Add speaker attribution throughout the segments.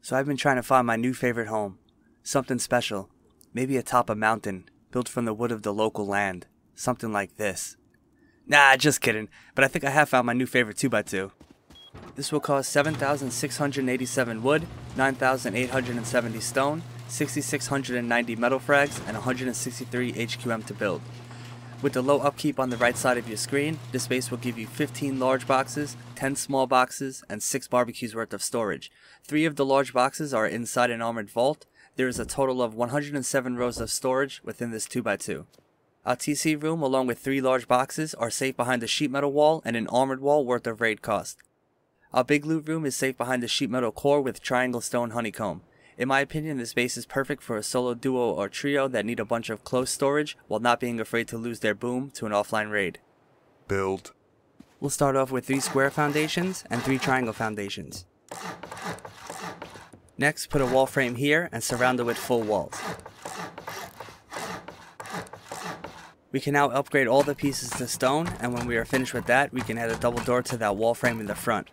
Speaker 1: So I've been trying to find my new favorite home. Something special. Maybe atop a mountain, built from the wood of the local land. Something like this. Nah, just kidding. But I think I have found my new favorite 2x2. This will cost 7,687 wood, 9,870 stone, 6,690 metal frags, and 163 HQM to build. With the low upkeep on the right side of your screen, this base will give you 15 large boxes, 10 small boxes, and 6 barbecues worth of storage. 3 of the large boxes are inside an armored vault. There is a total of 107 rows of storage within this 2x2. Our TC room, along with 3 large boxes, are safe behind a sheet metal wall and an armored wall worth of raid cost. Our big loot room is safe behind a sheet metal core with triangle stone honeycomb. In my opinion, this base is perfect for a solo, duo, or trio that need a bunch of close storage while not being afraid to lose their boom to an offline raid.
Speaker 2: Build.
Speaker 1: We'll start off with 3 square foundations and 3 triangle foundations. Next, put a wall frame here and surround it with full walls. We can now upgrade all the pieces to stone, and when we are finished with that, we can add a double door to that wall frame in the front.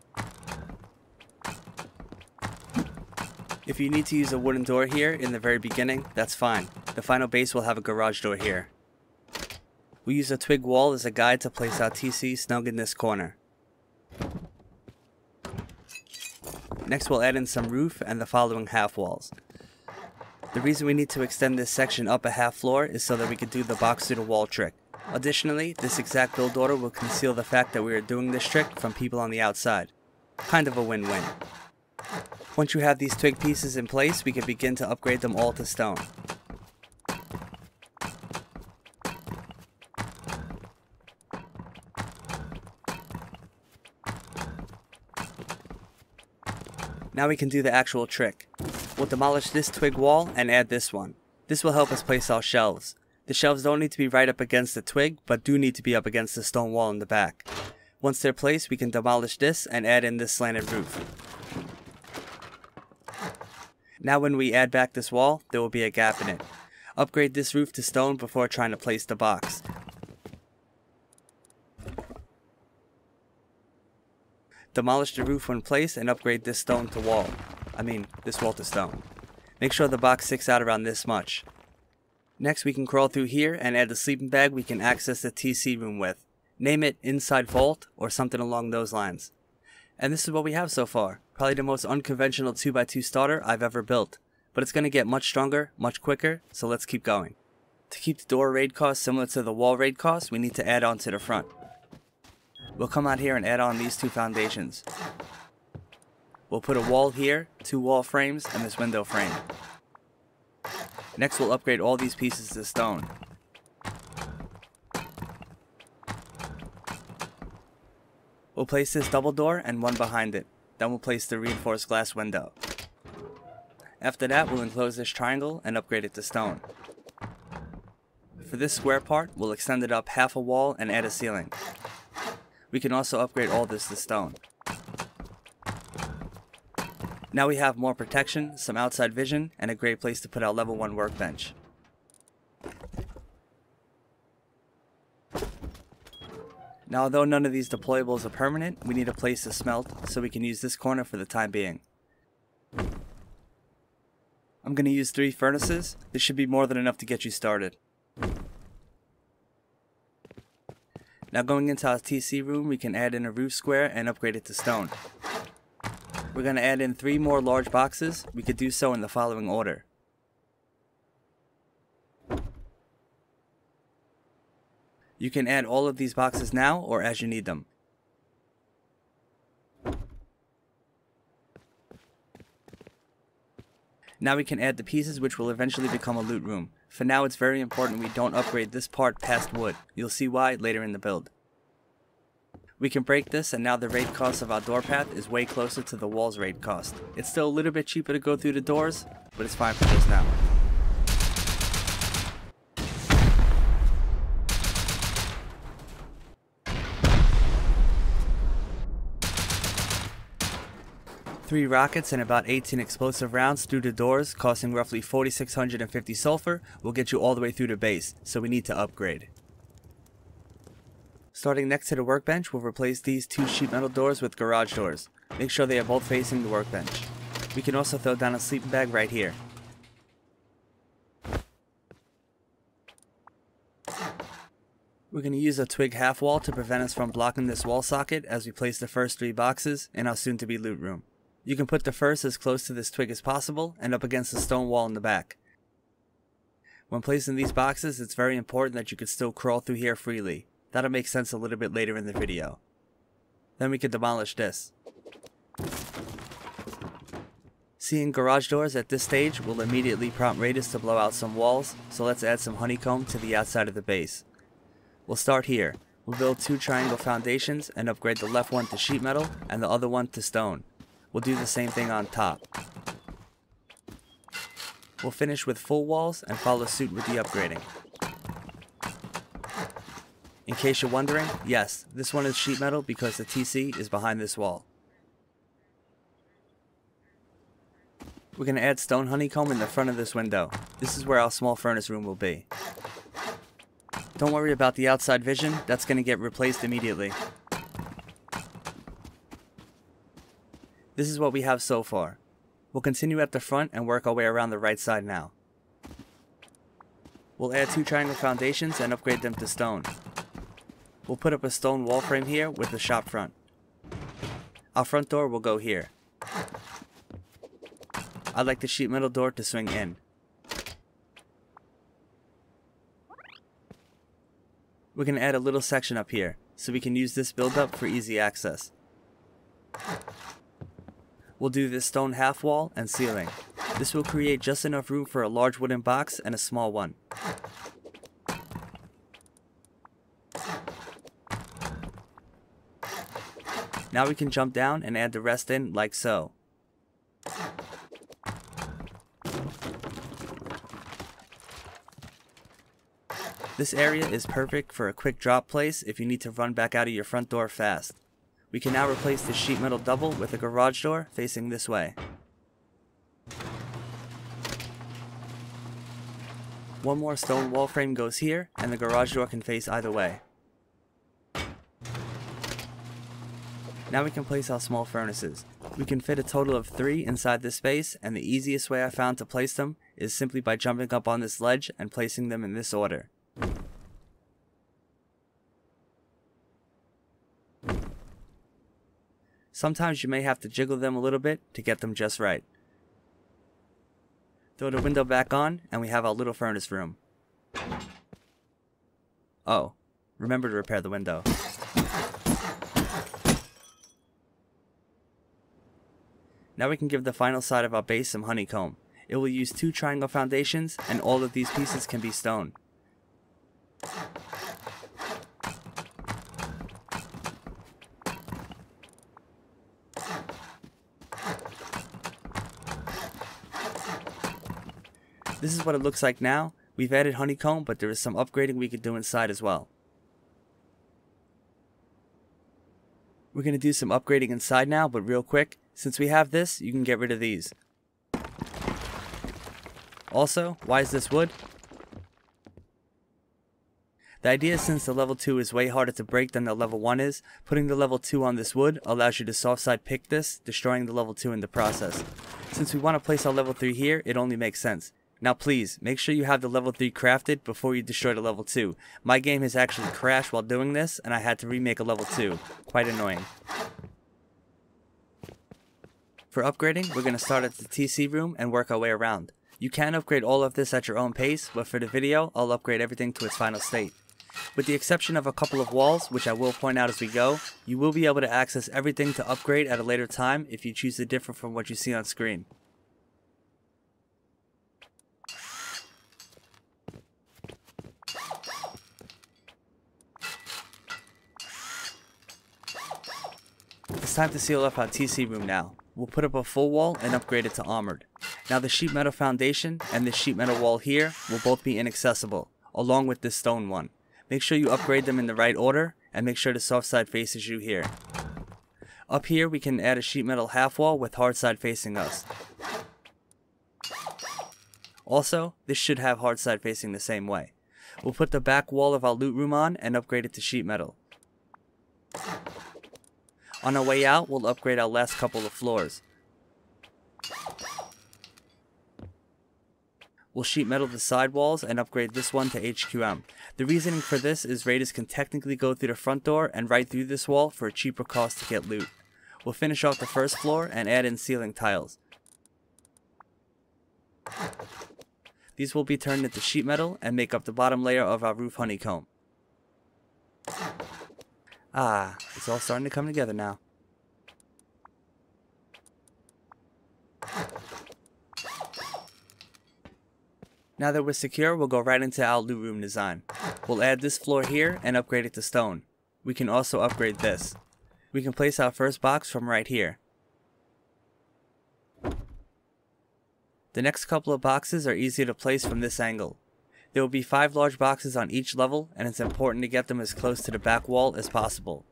Speaker 1: If you need to use a wooden door here in the very beginning, that's fine. The final base will have a garage door here. We use a twig wall as a guide to place our TC snug in this corner. Next, we'll add in some roof and the following half walls. The reason we need to extend this section up a half floor is so that we can do the box through the wall trick. Additionally, this exact build order will conceal the fact that we are doing this trick from people on the outside. Kind of a win-win. Once you have these twig pieces in place, we can begin to upgrade them all to stone. Now we can do the actual trick. We'll demolish this twig wall and add this one. This will help us place our shelves. The shelves don't need to be right up against the twig, but do need to be up against the stone wall in the back. Once they're placed, we can demolish this and add in this slanted roof. Now when we add back this wall, there will be a gap in it. Upgrade this roof to stone before trying to place the box. Demolish the roof when placed and upgrade this wall to stone. Make sure the box sticks out around this much. Next, we can crawl through here and add the sleeping bag we can access the TC room with. Name it Inside Vault or something along those lines. And this is what we have so far. Probably the most unconventional 2x2 starter I've ever built. But it's going to get much stronger, much quicker, so let's keep going. To keep the door raid cost similar to the wall raid cost, we need to add on to the front. We'll come out here and add on these 2 foundations. We'll put a wall here, 2 wall frames, and this window frame. Next, we'll upgrade all these pieces to stone. We'll place this double door and one behind it. Then we'll place the reinforced glass window. After that, we'll enclose this triangle and upgrade it to stone. For this square part, we'll extend it up half a wall and add a ceiling. We can also upgrade all this to stone. Now we have more protection, some outside vision, and a great place to put our level 1 workbench. Now, although none of these deployables are permanent, we need a place to smelt, so we can use this corner for the time being. I'm going to use 3 furnaces. This should be more than enough to get you started. Now going into our TC room, we can add in a roof square and upgrade it to stone. We're going to add in 3 more large boxes. We could do so in the following order. You can add all of these boxes now or as you need them. Now we can add the pieces which will eventually become a loot room. For now, it's very important we don't upgrade this part past wood. You'll see why later in the build. We can break this, and now the raid cost of our door path is way closer to the wall's raid cost. It's still a little bit cheaper to go through the doors, but it's fine for this now. Three rockets and about 18 explosive rounds through the doors, costing roughly 4,650 sulfur, will get you all the way through the base, so we need to upgrade. Starting next to the workbench, we'll replace these 2 sheet metal doors with garage doors. Make sure they are both facing the workbench. We can also throw down a sleeping bag right here. We're going to use a twig half wall to prevent us from blocking this wall socket as we place the first 3 boxes in our soon to be loot room. You can put the first as close to this twig as possible and up against the stone wall in the back. When placing these boxes, it's very important that you can still crawl through here freely. That'll make sense a little bit later in the video. Then we can demolish this. Seeing garage doors at this stage will immediately prompt raiders to blow out some walls, so let's add some honeycomb to the outside of the base. We'll start here. We'll build 2 triangle foundations and upgrade the left one to sheet metal and the other one to stone. We'll do the same thing on top. We'll finish with full walls and follow suit with the upgrading. In case you're wondering, yes, this one is sheet metal because the TC is behind this wall. We're going to add stone honeycomb in the front of this window. This is where our small furnace room will be. Don't worry about the outside vision, that's going to get replaced immediately. This is what we have so far. We'll continue at the front and work our way around the right side now. We'll add 2 triangle foundations and upgrade them to stone. We'll put up a stone wall frame here with the shop front. Our front door will go here. I'd like the sheet metal door to swing in. We're going to add a little section up here, so we can use this build-up for easy access. We'll do this stone half wall and ceiling. This will create just enough room for a large wooden box and a small one. Now we can jump down and add the rest in like so. This area is perfect for a quick drop place if you need to run back out of your front door fast. We can now replace the sheet metal double with a garage door facing this way. One more stone wall frame goes here, and the garage door can face either way. Now we can place our small furnaces. We can fit a total of 3 inside this space, and the easiest way I found to place them is simply by jumping up on this ledge and placing them in this order. Sometimes you may have to jiggle them a little bit to get them just right. Throw the window back on and we have our little furnace room. Oh, remember to repair the window. Now we can give the final side of our base some honeycomb. It will use 2 triangle foundations and all of these pieces can be stone. This is what it looks like now. We've added honeycomb, but there is some upgrading we could do inside as well. We're going to do some upgrading inside now, but real quick. Since we have this, you can get rid of these. Also, why is this wood? The idea is since the level 2 is way harder to break than the level 1 is, putting the level 2 on this wood allows you to soft side pick this, destroying the level 2 in the process. Since we want to place our level 3 here, it only makes sense. Now please, make sure you have the level 3 crafted before you destroy the level 2. My game has actually crashed while doing this, and I had to remake a level 2. Quite annoying. For upgrading, we're going to start at the TC room and work our way around. You can upgrade all of this at your own pace, but for the video, I'll upgrade everything to its final state. With the exception of a couple of walls, which I will point out as we go, you will be able to access everything to upgrade at a later time if you choose to differ from what you see on screen. It's time to seal up our TC room now. We'll put up a full wall and upgrade it to armored. Now the sheet metal foundation and the sheet metal wall here will both be inaccessible, along with this stone one. Make sure you upgrade them in the right order, and make sure the soft side faces you here. Up here we can add a sheet metal half wall with hard side facing us. Also, this should have hard side facing the same way. We'll put the back wall of our loot room on and upgrade it to sheet metal. On our way out, we'll upgrade our last couple of floors. We'll sheet metal the side walls and upgrade this one to HQM. The reasoning for this is raiders can technically go through the front door and right through this wall for a cheaper cost to get loot. We'll finish off the first floor and add in ceiling tiles. These will be turned into sheet metal and make up the bottom layer of our roof honeycomb. Ah, it's all starting to come together now. Now that we're secure, we'll go right into our loot room design. We'll add this floor here and upgrade it to stone. We can also upgrade this. We can place our first box from right here. The next couple of boxes are easier to place from this angle. There will be 5 large boxes on each level, and it's important to get them as close to the back wall as possible.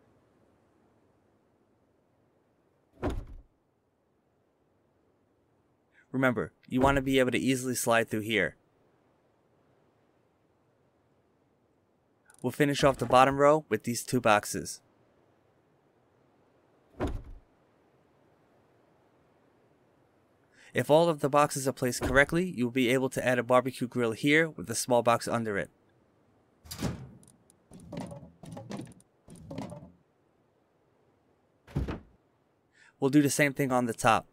Speaker 1: Remember, you want to be able to easily slide through here. We'll finish off the bottom row with these 2 boxes. If all of the boxes are placed correctly, you'll be able to add a barbecue grill here with a small box under it. We'll do the same thing on the top.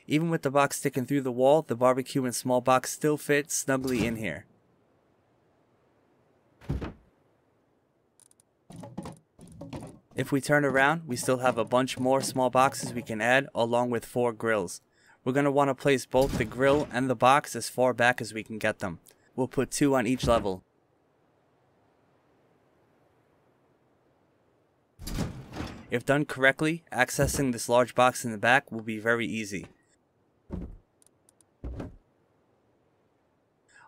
Speaker 1: Even with the box sticking through the wall, the barbecue and small box still fit snugly in here. If we turn around, we still have a bunch more small boxes we can add along with 4 grills. We're going to want to place both the grill and the box as far back as we can get them. We'll put 2 on each level. If done correctly, accessing this large box in the back will be very easy.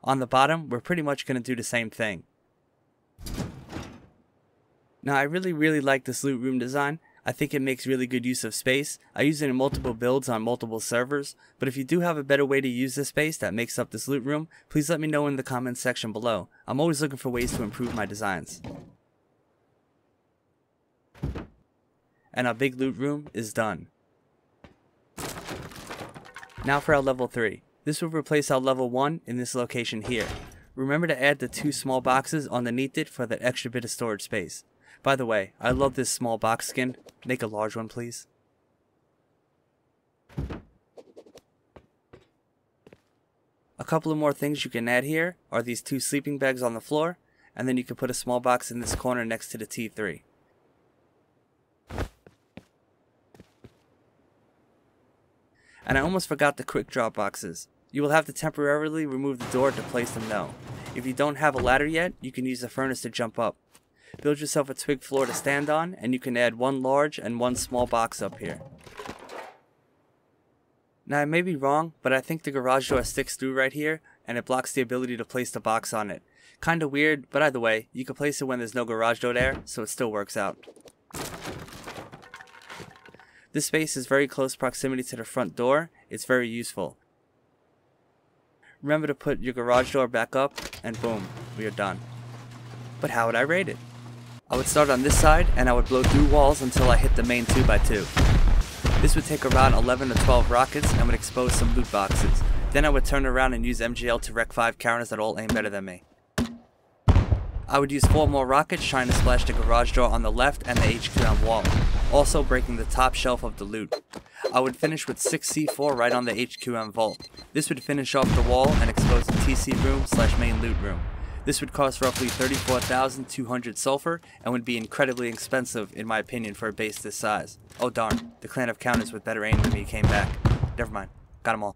Speaker 1: On the bottom, we're pretty much going to do the same thing. Now I really like this loot room design. I think it makes really good use of space. I use it in multiple builds on multiple servers, but if you do have a better way to use this space that makes up this loot room, please let me know in the comments section below. I'm always looking for ways to improve my designs. And our big loot room is done. Now for our level 3. This will replace our level 1 in this location here. Remember to add the 2 small boxes underneath it for that extra bit of storage space. By the way, I love this small box skin. Make a large one, please. A couple of more things you can add here are these 2 sleeping bags on the floor, and then you can put a small box in this corner next to the T3. And I almost forgot the quick drop boxes. You will have to temporarily remove the door to place them though. If you don't have a ladder yet, you can use the furnace to jump up. Build yourself a twig floor to stand on, and you can add 1 large and 1 small box up here. Now I may be wrong, but I think the garage door sticks through right here, and it blocks the ability to place the box on it. Kinda weird, but either way, you can place it when there's no garage door there, so it still works out. This space is very close proximity to the front door. It's very useful. Remember to put your garage door back up, and boom, we are done. But how would I rate it? I would start on this side, and I would blow through walls until I hit the main 2x2. This would take around 11 to 12 rockets and would expose some loot boxes. Then I would turn around and use MGL to wreck 5 counters that all aim better than me. I would use 4 more rockets trying to splash the garage door on the left and the HQM wall, also breaking the top shelf of the loot. I would finish with 6 C4 right on the HQM vault. This would finish off the wall and expose the TC room / main loot room. This would cost roughly 34,200 sulfur and would be incredibly expensive in my opinion for a base this size. Oh darn, the clan of counters with better aim than me came back. Never mind, got them all.